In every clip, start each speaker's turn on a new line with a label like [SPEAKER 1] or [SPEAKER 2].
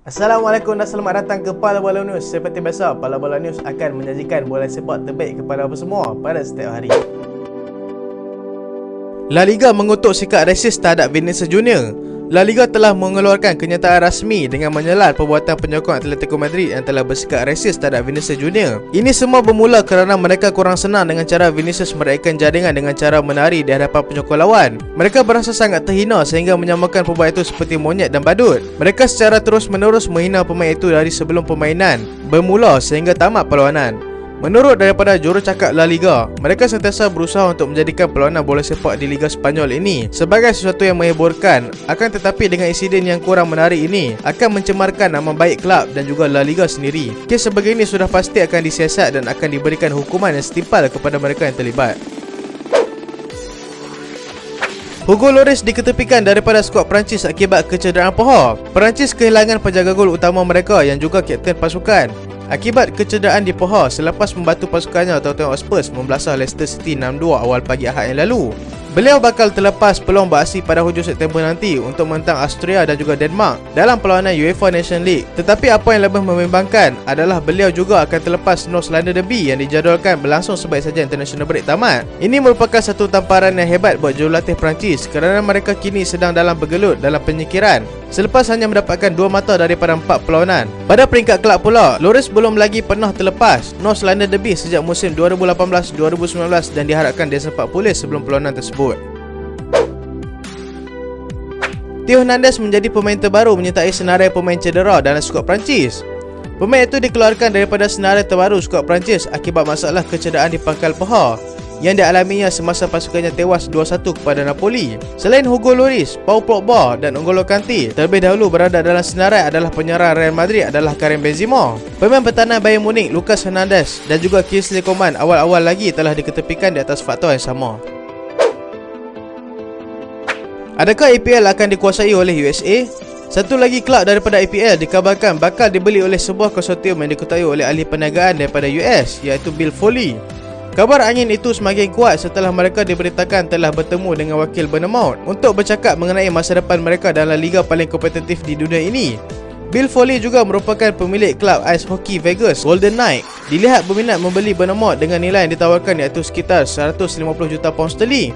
[SPEAKER 1] Assalamualaikum dan selamat datang ke Pala Bola News. Seperti biasa, Pala Bola News akan menyajikan bola sepak terbaik kepada anda semua pada setiap hari. La Liga mengutuk sikap rasis terhadap Vinicius Junior. La Liga telah mengeluarkan kenyataan rasmi dengan menyelar perbuatan penyokong Atletico Madrid yang telah bersikap rasis terhadap Vinicius Junior. Ini semua bermula kerana mereka kurang senang dengan cara Vinicius meraihkan jaringan dengan cara menari di hadapan penyokong lawan. Mereka berasa sangat terhina sehingga menyamakan perbuatan itu seperti monyet dan badut. Mereka secara terus-menerus menghina pemain itu dari sebelum permainan bermula sehingga tamat perlawanan. Menurut daripada jurucakap La Liga, mereka sentiasa berusaha untuk menjadikan perlawanan bola sepak di Liga Spanyol ini sebagai sesuatu yang menghiburkan. Akan tetapi dengan insiden yang kurang menarik ini akan mencemarkan nama baik kelab dan juga La Liga sendiri. Kes sebegini sudah pasti akan disiasat dan akan diberikan hukuman yang setimpal kepada mereka yang terlibat. Hugo Lloris diketepikan daripada skuad Perancis akibat kecederaan paha. Perancis kehilangan penjaga gol utama mereka yang juga kapten pasukan akibat kecederaan di paha selepas membantu pasukannya Tottenham Hotspur membelasah Leicester City 6-2 awal pagi Ahad yang lalu. Beliau bakal terlepas peluang beraksi pada hujung September nanti untuk menentang Austria dan juga Denmark dalam perlawanan UEFA Nations League. Tetapi apa yang lebih membimbangkan adalah beliau juga akan terlepas North London Derby yang dijadualkan berlangsung sebaik saja international break tamat. Ini merupakan satu tamparan yang hebat buat jurulatih Perancis kerana mereka kini sedang dalam bergelut dalam penyingkiran selepas hanya mendapatkan 2 mata daripada 4 perlawanan. Pada peringkat kelab pula, Lloris belum lagi pernah terlepas North London Derby sejak musim 2018-2019 dan diharapkan dia sempat pulih sebelum perlawanan tersebut. Theo Hernandez menjadi pemain terbaru menyertai senarai pemain cedera dalam skuad Perancis. Pemain itu dikeluarkan daripada senarai terbaru skuad Perancis akibat masalah kecederaan di pangkal paha yang dialaminya semasa pasukannya tewas 2-1 kepada Napoli. Selain Hugo Lloris, Paul Pogba dan N'Golo Kante, terlebih dahulu berada dalam senarai adalah penyerang Real Madrid adalah Karim Benzema. Pemain bertahan Bayern Munich Lucas Hernandez dan juga Kingsley Coman awal-awal lagi telah diketepikan di atas faktor yang sama. Adakah EPL akan dikuasai oleh USA? Satu lagi kelab daripada EPL dikabarkan bakal dibeli oleh sebuah konsortium yang diketuai oleh ahli perniagaan daripada US iaitu Bill Foley. Kabar angin itu semakin kuat setelah mereka diberitakan telah bertemu dengan wakil Bournemouth untuk bercakap mengenai masa depan mereka dalam liga paling kompetitif di dunia ini. Bill Foley juga merupakan pemilik kelab Ice Hockey Vegas Golden Knights. Dilihat berminat membeli Bournemouth dengan nilai yang ditawarkan iaitu sekitar 150 juta pound sterling.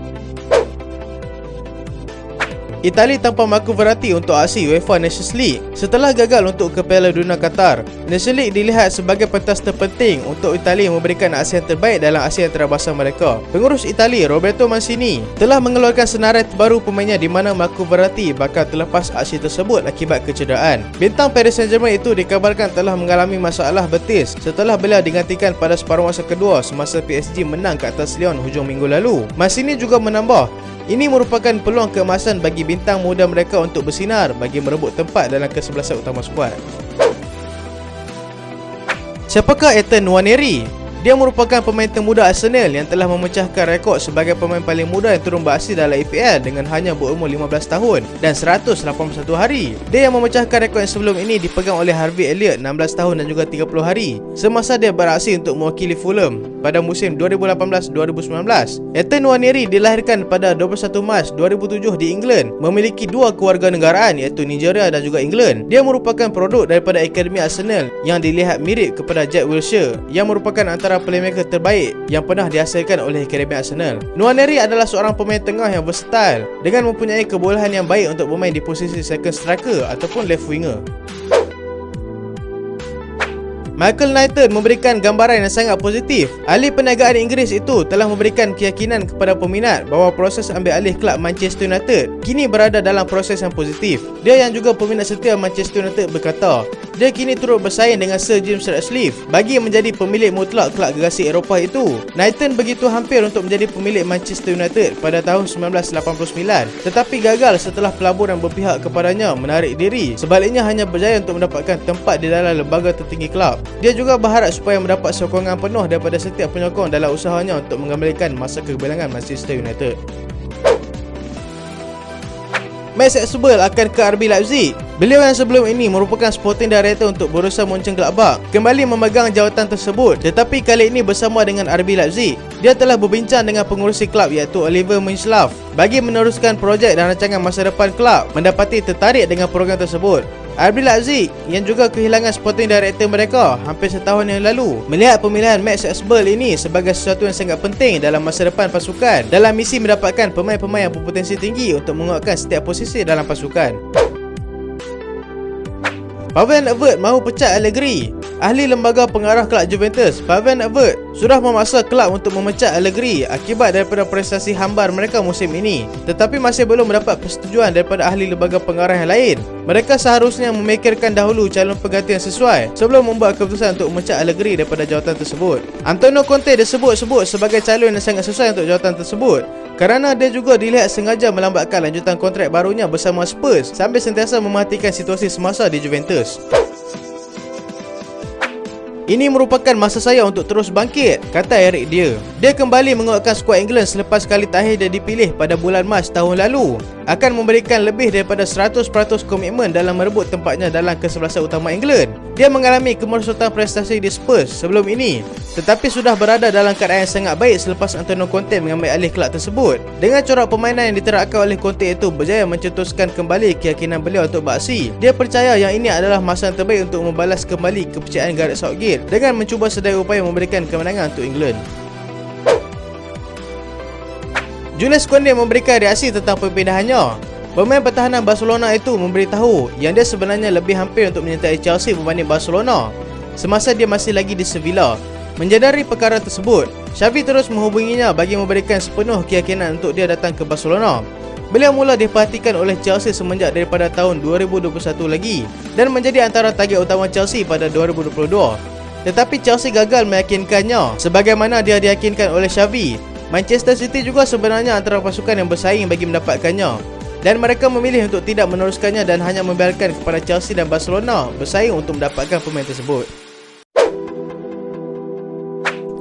[SPEAKER 1] Itali tanpa Marco Verratti untuk aksi UEFA Nations League. Setelah gagal untuk ke Piala Dunia Qatar, Nations League dilihat sebagai pentas terpenting untuk Itali memberikan aksi yang terbaik dalam aksi antarabangsa mereka. Pengurus Itali Roberto Mancini telah mengeluarkan senarai terbaru pemainnya di mana Marco Verratti bakal terlepas aksi tersebut akibat kecederaan. Bintang Paris Saint-Germain itu dikabarkan telah mengalami masalah betis setelah beliau digantikan pada separuh masa kedua semasa PSG menang ke atas Lyon hujung minggu lalu. Mancini juga menambah, ini merupakan peluang keemasan bagi bintang muda mereka untuk bersinar bagi merebut tempat dalam kesebelasan utama skuad. Siapakah Ethan Nwaneri? Dia merupakan pemain termuda Arsenal yang telah memecahkan rekod sebagai pemain paling muda yang turun beraksi dalam EPL dengan hanya berumur 15 tahun dan 181 hari. Dia yang memecahkan rekod yang sebelum ini dipegang oleh Harvey Elliott 16 tahun dan juga 30 hari semasa dia beraksi untuk mewakili Fulham pada musim 2018-2019. Ethan Nwaneri dilahirkan pada 21 Mac 2007 di England, memiliki 2 kewarganegaraan iaitu Nigeria dan juga England. Dia merupakan produk daripada Akademi Arsenal yang dilihat mirip kepada Jack Wilshere yang merupakan antara playmaker terbaik yang pernah dihasilkan oleh Akademi Arsenal. Nwaneri adalah seorang pemain tengah yang versatile dengan mempunyai kebolehan yang baik untuk bermain di posisi second striker ataupun left winger. Michael Knighton memberikan gambaran yang sangat positif. Ahli perniagaan Inggeris itu telah memberikan keyakinan kepada peminat bahawa proses ambil alih kelab Manchester United kini berada dalam proses yang positif. Dia yang juga peminat setia Manchester United berkata, dia kini turut bersaing dengan Sir James Ratcliffe bagi menjadi pemilik mutlak kelab gerasi Eropah itu. Knighton begitu hampir untuk menjadi pemilik Manchester United pada tahun 1989 tetapi gagal setelah pelabur yang berpihak kepadanya menarik diri. Sebaliknya hanya berjaya untuk mendapatkan tempat di dalam lembaga tertinggi kelab. Dia juga berharap supaya mendapat sokongan penuh daripada setiap penyokong dalam usahanya untuk mengembalikan masa kegemilangan Manchester United. Max Etzebel akan ke RB Leipzig. Beliau yang sebelum ini merupakan Sporting Director untuk Borussia Mönchengladbach kembali memegang jawatan tersebut, tetapi kali ini bersama dengan RB Leipzig. Dia telah berbincang dengan pengurusi kelab iaitu Oliver Mintzlaff bagi meneruskan projek dan rancangan masa depan kelab. Mendapati tertarik dengan program tersebut. RB Leipzig yang juga kehilangan sporting director mereka hampir setahun yang lalu melihat pemilihan Max Eberl ini sebagai sesuatu yang sangat penting dalam masa depan pasukan dalam misi mendapatkan pemain-pemain yang berpotensi tinggi untuk menguatkan setiap posisi dalam pasukan. Pavel Nedved mahu pecat Allegri. Ahli lembaga pengarah kelab Juventus, Pavel Nedved, sudah memaksa kelab untuk memecat Allegri akibat daripada prestasi hambar mereka musim ini, tetapi masih belum mendapat persetujuan daripada ahli lembaga pengarah yang lain. Mereka seharusnya memikirkan dahulu calon pengganti yang sesuai sebelum membuat keputusan untuk memecat Allegri daripada jawatan tersebut. Antonio Conte disebut-sebut sebagai calon yang sangat sesuai untuk jawatan tersebut kerana dia juga dilihat sengaja melambatkan lanjutan kontrak barunya bersama Spurs sambil sentiasa mematikan situasi semasa di Juventus. Ini merupakan masa saya untuk terus bangkit, kata Eric Dier. Dia kembali menguatkan skuad England selepas kali terakhir dia dipilih pada bulan Mac tahun lalu. Akan memberikan lebih daripada 100% komitmen dalam merebut tempatnya dalam kesebelasan utama England. Dia mengalami kemerosotan prestasi di Spurs sebelum ini, tetapi sudah berada dalam keadaan yang sangat baik selepas Antonio Conte mengambil alih kelab tersebut. Dengan corak permainan yang diterapkan oleh Conte itu berjaya mencetuskan kembali keyakinan beliau untuk beraksi. Dia percaya yang ini adalah masa yang terbaik untuk membalas kembali kepercayaan Gareth Southgate dengan mencuba sedaya upaya memberikan kemenangan untuk England. Jules Koundé memberikan reaksi tentang perpindahannya. Pemain pertahanan Barcelona itu memberitahu yang dia sebenarnya lebih hampir untuk menyertai Chelsea berbanding Barcelona semasa dia masih lagi di Sevilla. Menjadari perkara tersebut, Xavi terus menghubunginya bagi memberikan sepenuh keyakinan untuk dia datang ke Barcelona. Beliau mula diperhatikan oleh Chelsea semenjak daripada tahun 2021 lagi dan menjadi antara target utama Chelsea pada 2022. Tetapi Chelsea gagal meyakinkannya sebagaimana dia diyakinkan oleh Xavi. Manchester City juga sebenarnya antara pasukan yang bersaing bagi mendapatkannya, dan mereka memilih untuk tidak meneruskannya dan hanya membiarkan kepada Chelsea dan Barcelona bersaing untuk mendapatkan pemain tersebut.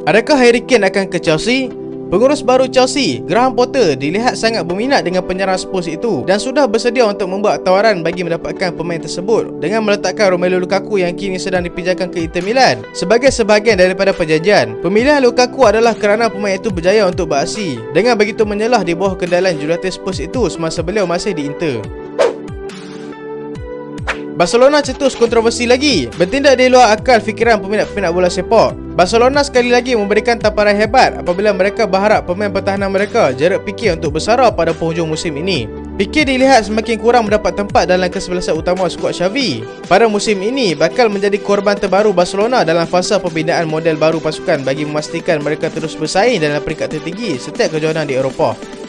[SPEAKER 1] Adakah Harry Kane akan ke Chelsea? Pengurus baru Chelsea, Graham Potter, dilihat sangat berminat dengan penyerang Spurs itu dan sudah bersedia untuk membuat tawaran bagi mendapatkan pemain tersebut dengan meletakkan Romelu Lukaku yang kini sedang dipinjamkan ke Inter Milan sebagai sebahagian daripada perjanjian. Pemilihan Lukaku adalah kerana pemain itu berjaya untuk beraksi dengan begitu menyelah di bawah kendalian jurulatih Spurs itu semasa beliau masih di Inter. Barcelona cetus kontroversi lagi, bertindak di luar akal fikiran peminat-peminat bola sepak. Barcelona sekali lagi memberikan tamparan hebat apabila mereka berharap pemain pertahanan mereka, Gerard Piqué, untuk bersara pada penghujung musim ini. Piqué dilihat semakin kurang mendapat tempat dalam kesebelasan utama skuad Xavi. Pada musim ini bakal menjadi korban terbaru Barcelona dalam fasa pembinaan model baru pasukan bagi memastikan mereka terus bersaing dalam peringkat tertinggi setiap kejohanan di Eropah.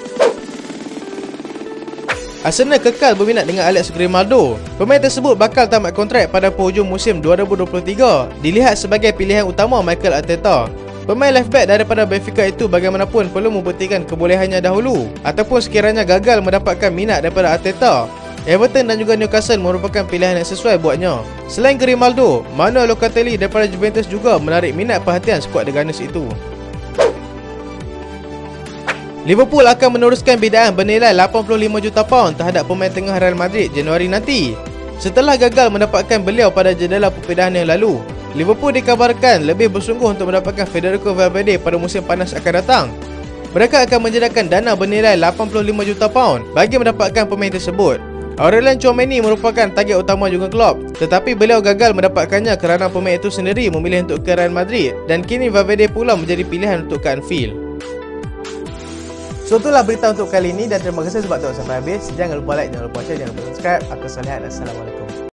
[SPEAKER 1] Arsenal kekal berminat dengan Alex Grimaldo. Pemain tersebut bakal tamat kontrak pada penghujung musim 2023, dilihat sebagai pilihan utama Mikel Arteta. Pemain left back daripada Benfica itu bagaimanapun perlu membuktikan kebolehannya dahulu ataupun sekiranya gagal mendapatkan minat daripada Arteta, Everton dan juga Newcastle merupakan pilihan yang sesuai buatnya. Selain Grimaldo, Manuel Locatelli daripada Juventus juga menarik minat perhatian skuad The Gunners itu. Liverpool akan meneruskan bidaan bernilai 85 juta pound terhadap pemain tengah Real Madrid Januari nanti. Setelah gagal mendapatkan beliau pada jendela perpindahan yang lalu, Liverpool dikabarkan lebih bersungguh untuk mendapatkan Federico Valverde pada musim panas akan datang. Mereka akan menyediakan dana bernilai 85 juta pound bagi mendapatkan pemain tersebut. Aurelien Tchouameni merupakan target utama Jurgen Klopp, tetapi beliau gagal mendapatkannya kerana pemain itu sendiri memilih untuk ke Real Madrid dan kini Valverde pula menjadi pilihan untuk ke Anfield. So itulah berita untuk kali ini dan terima kasih sebab tengok sampai habis. Jangan lupa like, jangan lupa share, jangan lupa subscribe. Aku Salihan. Assalamualaikum.